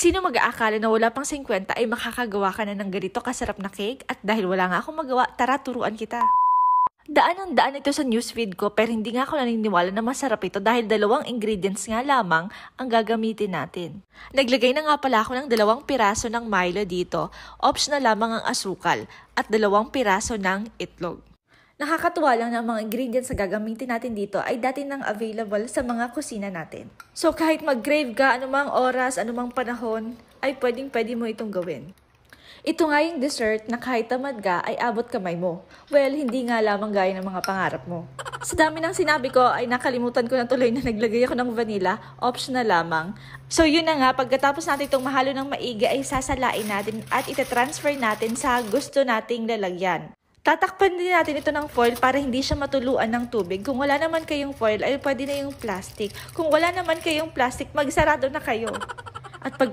Sino mag-aakala na wala pang 50 ay makakagawa ka na ng ganito kasarap na cake? At dahil wala nga akong magawa, tara turuan kita. Daan ang daan ito sa newsfeed ko pero hindi nga ako naniniwala na masarap ito dahil 2 ingredients nga lamang ang gagamitin natin. Naglagay na nga pala ako ng 2 piraso ng Milo dito, optional lamang ang asukal, at 2 piraso ng itlog. Nakakatuwa lang na ang mga ingredients na gagamitin natin dito ay dati nang available sa mga kusina natin. So kahit mag-crave ka, anumang oras, anumang panahon, ay pwedeng-pwede mo itong gawin. Ito nga yung dessert na kahit tamad ka ay abot kamay mo. Well, hindi nga lamang gaya ng mga pangarap mo. Sa dami ng sinabi ko ay nakalimutan ko na tuloy na naglagay ako ng vanilla, optional lamang. So yun na nga, pagkatapos natin itong mahalo ng maigi ay sasalain natin at itatransfer natin sa gusto nating lalagyan. Tatakpan din natin ito ng foil para hindi siya matuluan ng tubig. Kung wala naman kayong foil, ay pwede na yung plastic. Kung wala naman kayong plastic, magsarado na kayo. At pag